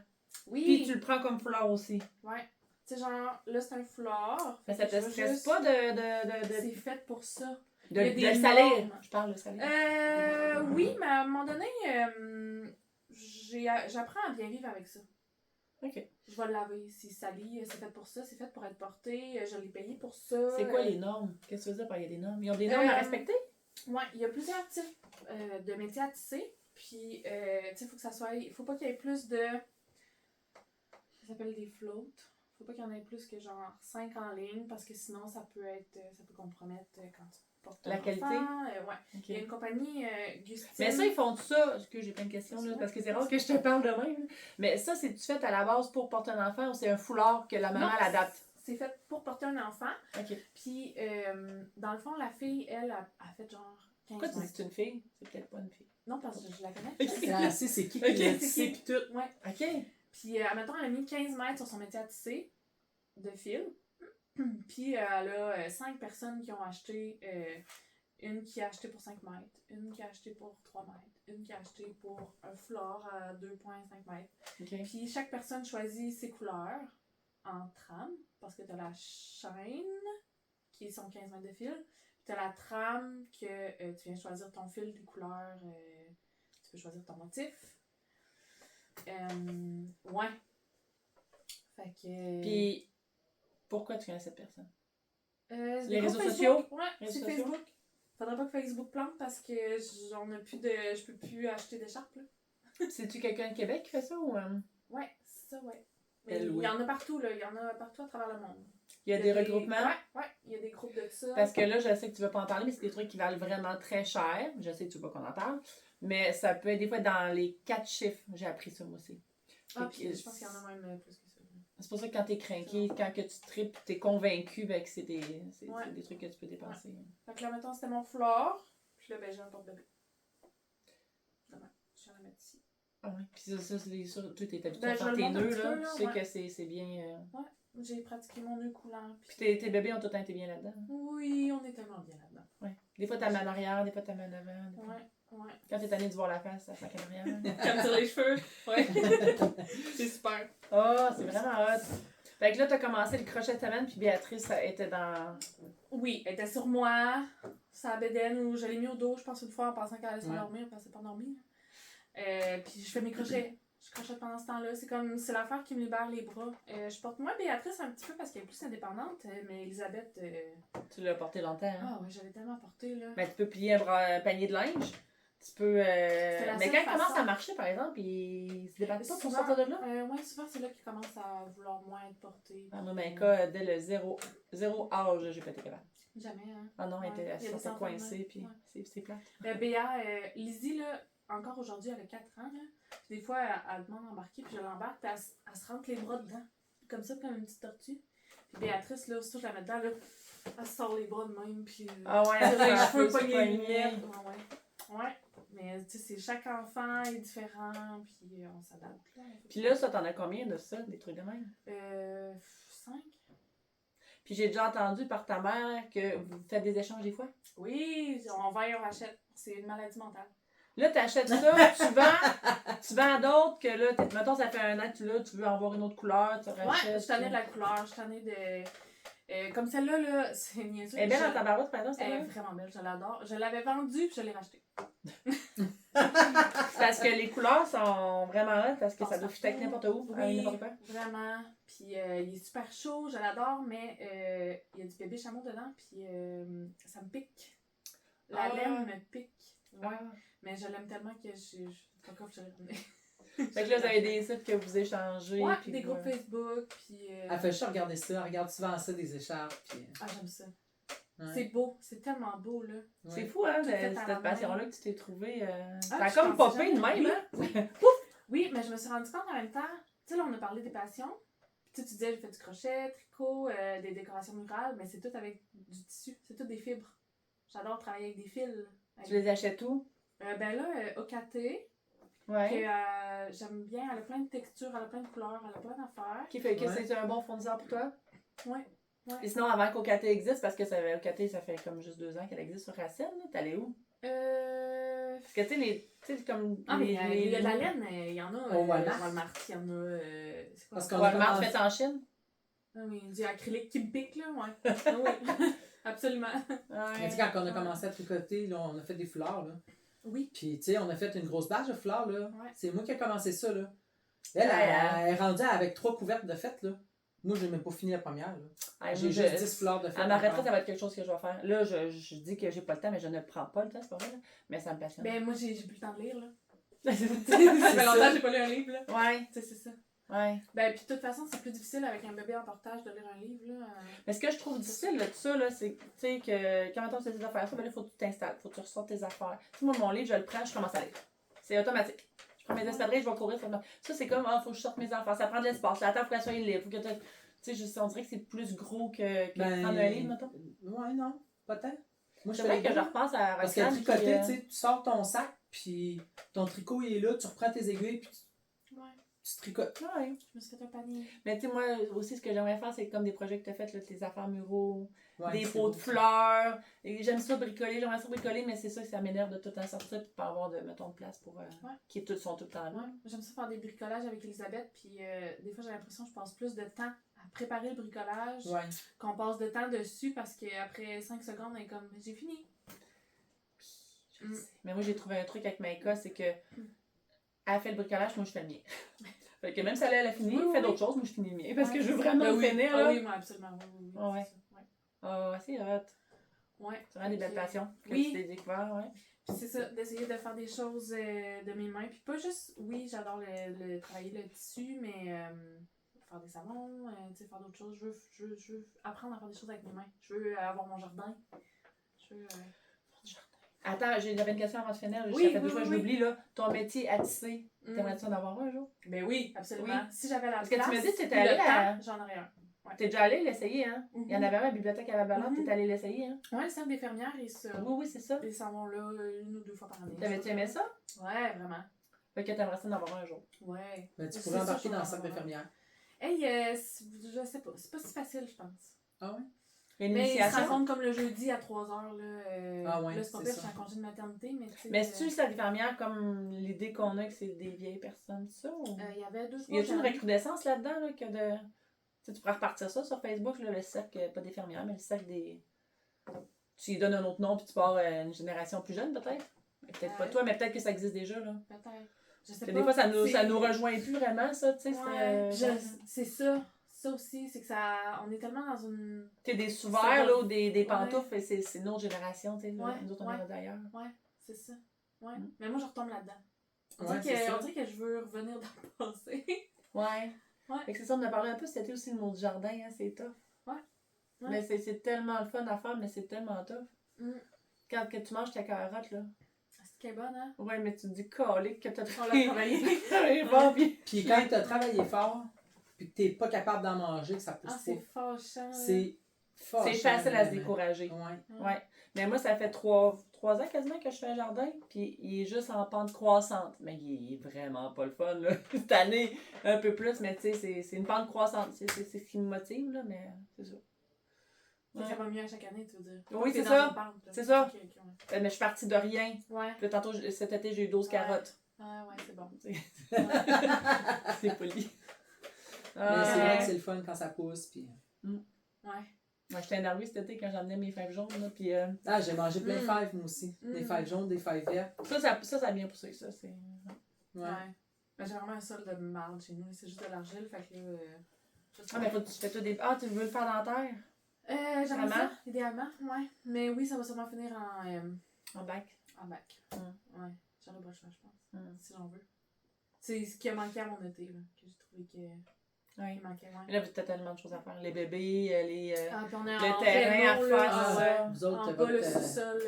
Oui. Puis tu le prends comme foulard aussi. Ouais. Tu sais, genre, là, c'est un foulard. Mais ça te stresse pas de... C'est fait pour ça. De le salir. Je parle de salir. Oui, mais à un moment donné, j'apprends à bien vivre avec ça. OK. Je vais le laver. Si sali, c'est fait pour ça, c'est fait pour être porté. Je l'ai payé pour ça. C'est quoi les normes? Qu'est-ce que tu veux dire par il y a des normes? Ils ont des normes à respecter? Oui, il y a plusieurs types de métiers à tisser. Puis, tu sais, il faut pas qu'il y ait plus de... Ça s'appelle des floats. Faut pas qu'il y en ait plus que genre 5 en ligne parce que sinon ça peut compromettre quand tu portes ton la qualité. Ouais. Okay. Il y a une compagnie Gustine. Mais ça, ils font ça. Excuse, j'ai plein de questions là, parce que c'est rare que je te parle de même. Mais ça, c'est-tu fait à la base pour porter un enfant ou c'est un foulard que la maman l'adapte? C'est fait pour porter un enfant. OK. Puis, dans le fond, la fille, elle, a fait genre 15 Pourquoi tu dis que c'est une fille? C'est peut-être pas une fille. Non, parce que je la connais. Ah, c'est qui l'a tissé pis tout. Ouais. OK. Puis, admettons, elle a mis 15 mètres sur son métier à tisser de fil. Puis, elle a 5 personnes qui ont acheté. Une qui a acheté pour 5 mètres, une qui a acheté pour 3 mètres, une qui a acheté pour un foulard à 2,5 mètres. Okay. Puis, chaque personne choisit ses couleurs en trame, parce que tu as la chaîne, qui est son 15 mètres de fil. Puis, tu as la trame que tu viens choisir ton fil, des couleurs. Tu peux choisir ton motif. Ouais. Fait que... Puis, pourquoi tu connais cette personne? Les réseaux sociaux? Ouais, c'est Facebook. Faudrait pas que Facebook plante parce que je peux plus acheter d'écharpes, là. C'est-tu quelqu'un de Québec qui fait ça ou... Ouais, c'est ça, ouais. Mais il y en a partout, là. Il y en a partout à travers le monde. Il y a des regroupements? Ouais, il y a des groupes de ça. Parce que là, je sais que tu veux pas en parler, mais c'est des trucs qui valent vraiment très cher. Je sais que tu veux pas qu'on en parle. Mais ça peut être des fois dans les 4 chiffres. J'ai appris ça, moi aussi. Puis je pense qu'il y en a même plus que ça. C'est pour ça que quand t'es craqué, quand que tu tripes, t'es convaincu ben, que c'est des trucs que tu peux dépenser. Ouais. Fait que là, maintenant, c'était mon foulard. Puis là, ben, j'ai un porte-bébé. Vraiment. Je vais la mettre ici. Ah ouais. Puis ça c'est sûr, tu t'es habitué Ben, à faire tes nœuds, là. Là, tu sais que c'est bien... Ouais, j'ai pratiqué mon nœud coulant. Puis tes bébés ont tout le temps été bien là-dedans. Oui, on est tellement bien là-dedans. Ouais. Des fois, t'as main en arrière, des fois, t'as main en avant. Ouais. Quand t'es tanné de voir la face, ça fait en arrière. Comme sur les cheveux. Ouais. C'est super. Oh, c'est vraiment hot. Fait que là, t'as commencé le crochet de semaine, puis Béatrice était dans... Oui, elle était sur moi, sa bédaine, où je l'ai mis au dos, je pense, une fois, en pensant qu'elle allait s'endormir, parce qu'elle s'est pas endormie. Puis je fais mes crochets. Je crochette pendant ce temps-là. C'est l'affaire qui me libère les bras. Je porte moins Béatrice un petit peu parce qu'elle est plus indépendante, mais Elisabeth... Tu l'as porté longtemps, hein? Ah oui, j'avais tellement porté, là. Ben, tu peux plier un panier de linge. Tu peux... Mais quand il commence à marcher, par exemple, il se débatte pas pour sortir de là? Oui, souvent, c'est là qu'il commence à vouloir moins être porté. Dans mon cas, dès le zéro âge, j'ai pas été capable. Jamais, hein? Ah non, elle s'est coincée, puis c'est plate. Béa, Lizzie, là, encore aujourd'hui, elle a 4 ans, là. Des fois, elle demande d'embarquer, puis je l'embarque, puis elle se rentre les bras dedans. Comme ça, comme une petite tortue. Puis Béatrice, là, aussitôt que je la mets dedans, là, elle se sort les bras de même, puis... Ah ouais, elle les cheveux poignés. Ouais. Mais tu sais, c'est chaque enfant est différent, puis on s'adapte. Puis là, ça, t'en as combien de ça, des trucs de même? 5. Puis j'ai déjà entendu par ta mère que vous faites des échanges des fois? Oui, on vend et on rachète. C'est une maladie mentale. Là, t'achètes ça, tu vends à d'autres que là, mettons, ça fait un an que tu veux avoir une autre couleur, tu rachètes. Ouais, je suis tannée de la couleur, je suis tannée de... comme celle-là, là, c'est niaiseux. Elle est belle dans ta barouette, par exemple, elle est vraiment belle, je l'adore. Je l'avais vendue, puis je l'ai rachetée. Parce que les couleurs sont vraiment hot, parce que ça doit fitter avec n'importe où, oui, n'importe quoi. Vraiment. Puis il est super chaud, je l'adore, mais il y a du bébé chameau dedans, puis ça me pique. La laine me pique. Ouais. Ah. Mais je l'aime tellement que je encore je l'ai ramené. Fait que là, vous avez des sites que vous échangez. Ouais, puis des groupes Facebook, puis... Elle fait juste regarder ça, elle regarde souvent ça, des écharpes, puis... Ah, j'aime ça. Ouais. C'est beau, c'est tellement beau, là. C'est Ouais. fou, hein, Tout fait à la cette main. passion-là que tu t'es trouvée. Ah, T'as je comme pensais popé de jamais. même, hein? Oui. Oui, mais je me suis rendu compte en même temps, tu sais, là, on a parlé des passions. Puis tu disais, j'ai fait du crochet, tricot, des décorations murales, mais c'est tout avec du tissu, c'est tout des fibres. J'adore travailler avec des fils. Tu les achètes où? Ben là, OKT, Ouais. que j'aime bien, elle a plein de textures, elle a plein de couleurs, elle a plein d'affaires. Qui fait que Ouais. c'est un bon fournisseur pour toi? Ouais. Et sinon, avant qu'OKT existe, parce que OKT, ça fait comme juste 2 ans qu'elle existe sur Racine, là, t'es allé où? Parce que tu sais, comme. Ah, mais il y a de la laine, il y en a. Au Walmart. Walmart, il y en a. C'est quoi? Parce qu'on Walmart a fait en Chine? Ah oui, du acrylique qui me pique, là, ouais. Ah oui, absolument. Mais tu sais, quand on a commencé à tricoter, là, on a fait des foulards, là. Oui. Puis, tu sais, on a fait une grosse batch de foulards, là. Ouais. C'est moi qui ai commencé ça, là. Elle, elle est rendue avec 3 couvertes de fête, là. Moi, j'ai même pas fini la première, là. Ah, J'ai juste 10 foulards de fête. À ma retraite, ça va être quelque chose que je vais faire. Là, je dis que j'ai pas le temps, mais je ne prends pas le temps, c'est pas vrai, là. Mais ça me passionne. Ben, moi, j'ai plus le temps de lire, là. Ouais. Ça fait longtemps que j'ai pas lu un livre, là. Tu sais, c'est ça. Ouais. Ben, puis de toute façon, c'est plus difficile avec un bébé en portage de lire un livre, là. Mais ce que je trouve difficile de tout ça, là, c'est tu sais, que quand on fait tes affaires, ça, ben là, faut que tu t'installes, faut que tu ressortes tes affaires. Tu sais, moi, mon livre, je le prends, je commence à lire. C'est automatique. Je prends mes espadrilles, je vais courir. Ça, c'est comme, faut que je sorte mes affaires. Ça prend de l'espace. La table, faut qu'elle soit libre. Faut que tu sais, on dirait que c'est plus gros que prendre un livre, mettons. Ouais, non, peut-être. Moi, C'est vrai que je repense à Parce que Roxane. tricoter, tu sais, tu sors ton sac, puis ton tricot, il est là, tu reprends tes aiguilles, puis Ouais. tu tricotes. Ouais. Je me suis fait un panier. Mais tu sais, moi aussi, ce que j'aimerais faire, c'est comme des projets que tu as fait, là, tes affaires muraux, Ouais, des c'est pots beau, de ça. fleurs. Et j'aime ça bricoler, j'aimerais ça bricoler, mais c'est ça que ça m'énerve de tout le temps sortir et de pas avoir de, mettons, de place pour. Qui sont tout le temps là. Ouais. J'aime ça faire des bricolages avec Elisabeth, puis des fois, j'ai l'impression que je passe plus de temps à préparer le bricolage Ouais. qu'on passe de temps dessus parce qu'après 5 secondes, on est comme, j'ai fini. Je sais. Mais moi, j'ai trouvé un truc avec Maïka, c'est que elle fait le bricolage, moi, je fais le mien. Fait que même si elle a fini, Oui, fait oui. d'autres choses, moi, je finis le mien. Parce Ouais. que je veux vraiment Ben le oui. finir, Ah là. oui, moi, absolument. Oui, Ah ouais. c'est ça. Ouais. Ah, c'est hot. Ouais. C'est vraiment des belles Fait que, passions que oui. tu t'es découvert, ouais. Puis c'est ça, d'essayer de faire des choses de mes mains. Puis pas juste, oui, j'adore le travailler le tissu, mais faire des savons, tu sais, faire d'autres choses. Je veux apprendre à faire des choses avec mes mains. Je veux avoir mon jardin. Je veux... Attends, j'avais une question avant de finir. Oui, Ça fait 2 oui, fois que je oui. l'oublie, là. Ton métier à tisser, Mm. t'aimerais-tu en avoir un jour? Ben oui, absolument. Oui. Si j'avais la Parce que tu place, m'as dit que t'étais puis le allée à- temps, j'en aurais un. T'es déjà allé l'essayer, hein? Il y en avait un à la bibliothèque à la Ballade, Mhm. t'es allé l'essayer, hein? Ouais, le cercle des fermières, Oui, oui, c'est ça. ils s'en vont là 1 ou 2 fois par année. T'avais-tu aimé ça? Ouais, vraiment. Fait que t'aimerais ça en avoir un jour. Ouais. Ben, tu C'est pourrais ça, embarquer je dans le pense sac de avoir un. fermière. Hey, je sais pas. C'est pas si facile, je pense. Ah ouais? Il y a une Mais ils se initiation. rencontrent comme le jeudi à 3h. Là, Ah ouais, là, c'est pas c'est pire, ça. je suis en congé de maternité, mais tu sais. Mais c'est-tu ça, les fermières, comme l'idée qu'on a que c'est des vieilles personnes, ça? Ou... Il y avait 2 Y a-tu une recrudescence là-dedans, là, que de. Tu sais, tu pourrais repartir ça sur Facebook, là, le cercle, pas des fermières, mais le cercle des. Tu lui donnes un autre nom, puis tu pars une génération plus jeune, peut-être? Peut-être pas toi, mais peut-être que ça existe déjà, là. Peut-être. Je sais Des pas. fois, ça c'est- nous rejoint plus vraiment, ça, tu sais. Ouais, c'est ça. Ça aussi, c'est que ça. On est tellement dans une. Tu sais, des Ça sous-verts, va. là, ou des pantoufles, et c'est notre génération, tu sais. Ouais, Nous autres, on ouais. est là d'ailleurs. Ouais, c'est ça. Ouais. Mm. Mais moi, je retombe là-dedans. On Ouais, dirait c'est ça. on dirait que je veux revenir dans le passé. Ouais. Ouais. Fait que c'est ça, on en a parlé un peu, c'était aussi le mot du jardin, hein, c'est tough. Ouais. Ouais. Mais c'est tellement le fun à faire, mais c'est tellement tough. Mm. Quand que tu manges ta carotte, là. C'est qu'elle est bonne, hein? Ouais, mais tu te dis, calique, que t'as On l'a travaillé. travaillé fort, puis... Puis quand tu as travaillé fort, puis que t'es pas capable d'en manger, que ça pousse Ah, c'est pas, fâchant. là. c'est fort. C'est facile à se décourager. Ouais. Ouais. Mais moi, ça fait 3 ans quasiment que je fais un jardin, puis il est juste en pente croissante. Mais il est vraiment pas le fun, là. Cette année, un peu plus, mais tu sais, c'est une pente croissante. C'est ce qui me motive, là, mais c'est ça. Ça Ouais. va mieux à chaque année, tu veux dire. Oui, T'es c'est dans ça. une pente, là. C'est ça. Ok, ok, Mais je suis partie de rien. ouais. Puis là, tantôt, cet été, j'ai eu 12 Ouais. carottes. Ah, ouais, c'est bon. C'est poli. Mais c'est vrai que c'est le fun quand ça pousse. Puis... Ouais. Moi, j'étais énervée cet été quand j'emmenais mes fèves jaunes, là, puis Ah, j'ai mangé plein de Mm. fèves, moi aussi. Des fèves jaunes, des fèves vertes. ça a bien poussé, ça, c'est... Ouais. Mais j'ai vraiment un sol de marde chez nous. C'est juste de l'argile, fait que là. Je sais Ah, mais faut que tu fais tout des... Ah, tu veux le faire dans la terre? J'aimerais Vraiment? ça, idéalement, ouais. Mais oui, ça va sûrement finir En bac. En bac. Ouais. J'aurais pas le choix, je pense. Si j'en veux. C'est ce qui a manqué à mon été, là. Que j'ai trouvé que. Oui. Il manquait, ouais. Là, vous avez tellement de choses à faire. Les bébés, Puis on est le en terrain à réno, refaire, là, c'est ça. Vous autres, en bas, le sous-sol,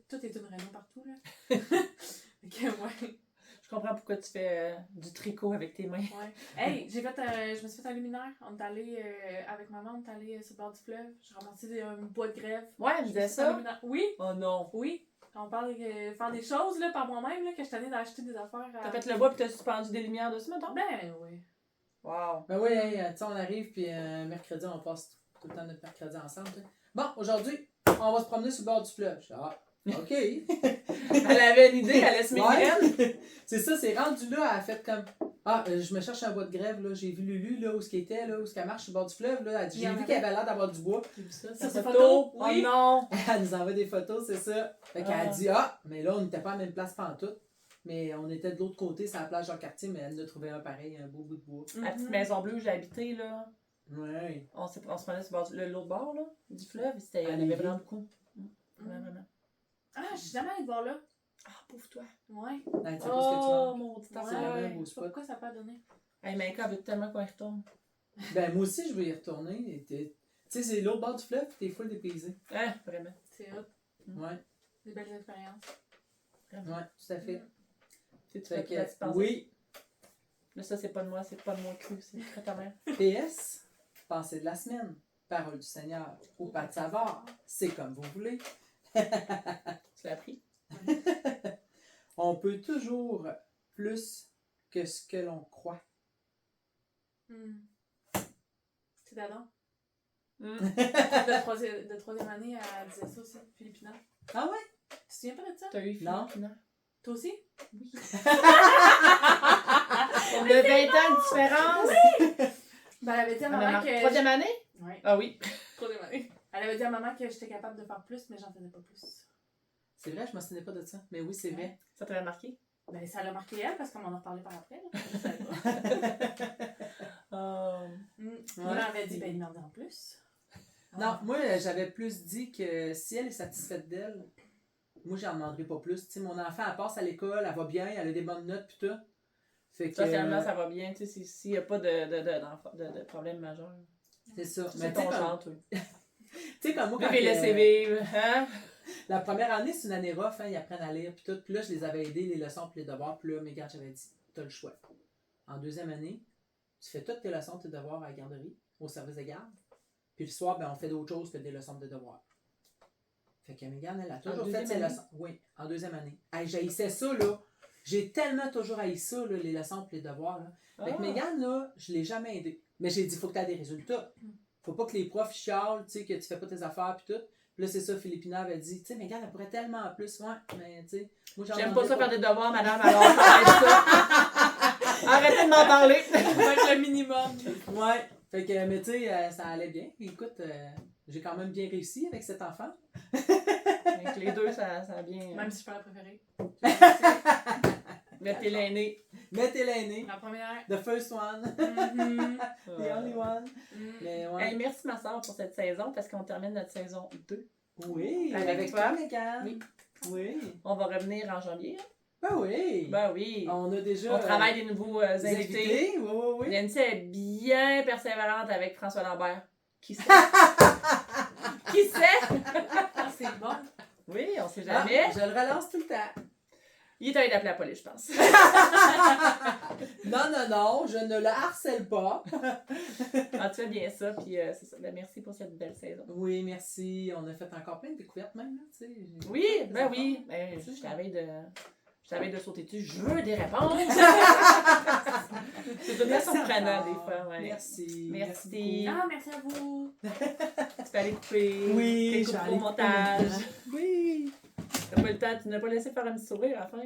tout est une réno partout, là. Fait que, ouais. Je comprends pourquoi tu fais du tricot avec tes mains. Ouais. Hey, je me suis fait un luminaire. On est allé, avec maman, on est allé sur le bord du fleuve. J'ai ramassé un bois de grève. Ouais, elle me disait ça. Oui, Oh non. oui. Quand on parle de faire des choses là, par moi-même, là, que je suis allée d'acheter des affaires. T'as fait le bois pis t'as suspendu des lumières dessus, mettons? Ben oui. Wow. Ben oui, hey, tu sais, on arrive, puis mercredi, on passe tout le temps notre mercredi ensemble. T'sais. Bon, aujourd'hui, on va se promener sur le bord du fleuve. Je dis, ah, OK. Elle avait une idée, elle laisse mes graines. Ouais. C'est ça, c'est rendu là, elle a fait comme, ah, je me cherche un bois de grève, là, j'ai vu Lulu, là, où ce qu'elle était, là, où ce qu'elle marche sur le bord du fleuve, là, elle dit, j'ai vu qu'elle avait l'air d'avoir du bois. J'ai vu ça, Sur sa ses photo. photos, oui. Oh non. Elle nous envoie des photos, c'est ça. Fait qu'elle a dit, ah, mais là, on n'était pas à la même place pantoute. Mais on était de l'autre côté, sur la plage dans le quartier, mais elle nous a trouvé un pareil, un beau bout de bois. La petite maison bleue où j'ai habité, là. Ouais. On se prenait sur l'autre bord, là, du fleuve. Il y en avait Lévis. vraiment beaucoup. Ouais, vraiment. Ah, je suis jamais allée te voir là. Ah, pauvre toi. Ouais. Ben, tu sais pas ce que tu manques. mon petit C'est vraiment un beau Je sais pas spot. pourquoi ça n'a pas donné. Hey, Maïka veut tellement qu'on y retourne. Ben, moi aussi, je veux y retourner. Tu sais, c'est l'autre bord du fleuve, t'es full dépaysé. Hein, vraiment. C'est hot. Ouais, Des belles expériences. Vraiment. ouais, tout à fait. Tu sais, tu Fait fais que, tu penses. oui, Là, ça, c'est pas de moi cru, c'est de ta mère. PS, pensée de la semaine, parole du Seigneur, ou pas de savoir, c'est comme vous voulez. Tu l'as appris? On peut toujours plus que ce que l'on croit. C'est d'Adam. Mm. De troisième année, elle disait ça aussi, Philippina. Ah ouais? Tu te souviens pas de ça? T'as eu Non. Philippina? Toi aussi? Oui. On a 20 ans de différence. Ben, elle avait dit à Ah, maman mais que. troisième année? Ouais, Ah oui. troisième année. Elle avait dit à maman que j'étais capable de faire plus, mais j'en faisais pas plus. C'est vrai, je me souvenais pas de ça. Mais oui, c'est vrai. Ça t'avait marqué? Ben, ça l'a marqué elle parce qu'on m'en a reparlé par après. Là. Je savais pas. Elle avait dit, ben, il m'en dit en plus. Non, moi, j'avais plus dit que si elle est satisfaite d'elle, moi, j'en demanderais pas plus. Tu sais, mon enfant, elle passe à l'école, elle va bien, elle a des bonnes notes, pis tout. Fait que. Socialement, ça va bien, tu sais, s'il n'y a pas de problème majeur. C'est ça. C'est ton genre, toi. Tu sais, comme moi, quand. Vivre et laisser vivre, hein? La première année, c'est une année rough, hein, ils apprennent à lire, puis tout. Puis là, je les avais aidés, les leçons, puis les devoirs. Puis là, mes gars, j'avais dit, t'as le choix. En deuxième année, tu fais toutes tes leçons, tes devoirs à la garderie, au service de garde. Puis le soir, ben, on fait d'autres choses que des leçons de devoirs. Fait que Mégane, elle a toujours fait ses leçons. Oui, en deuxième année. Hey, j'haïssais ça, là. J'ai tellement toujours haï ça, là, les leçons et les devoirs. Là. Fait que Mégane, là, je l'ai jamais aidée. Mais j'ai dit, faut que tu aies des résultats. Faut pas que les profs chialent, tu sais, que tu fais pas tes affaires puis tout. Puis là, c'est ça, Philippina avait dit, tu sais, Mégane, elle pourrait tellement en plus. Ouais, mais tu sais, moi, j'en J'aime pas ça faire des devoirs, madame, alors arrête ça. Arrêtez de m'en parler. Avec le minimum. Ouais. Fait que, mais tu sais, ça allait bien. Écoute, j'ai quand même bien réussi avec cet enfant. Avec les deux, ça a bien. Même si je suis pas la préférée. Mettez l'aîné. Mettez l'aîné. La première. The first one. The only one. Mais ouais. Hey, merci ma soeur pour cette saison parce qu'on termine notre saison 2. Oui, Avec toi, toi. Mégane. Oui. Oui. On va revenir en janvier. Ben oui. Ben oui. On a déjà. On travaille des nouveaux invités. Oui, oui, oui. Nancy est bien persévérante avec François Lambert. Qui sait? Qui sait? Ah, c'est bon. Oui, on sait Ah, jamais. je le relance tout le temps. Il est allé d'appeler la police, je pense. Non, je ne le harcèle pas. Ah, tu fais bien ça, puis c'est ça. Ben, merci pour cette belle saison. Oui, merci. On a fait encore plein de découvertes même, là, tu sais. Oui, ben oui. Ben, je t'avais de sauter dessus. Je veux des réponses. C'est tout à son prenant, des fois. Ouais. Merci. Merci. Ah, merci à vous. Tu peux aller couper. Oui, Tes je vais coupes aller au montage. Oui. T'as pas le temps, tu n'as pas laissé faire un petit sourire à la fin.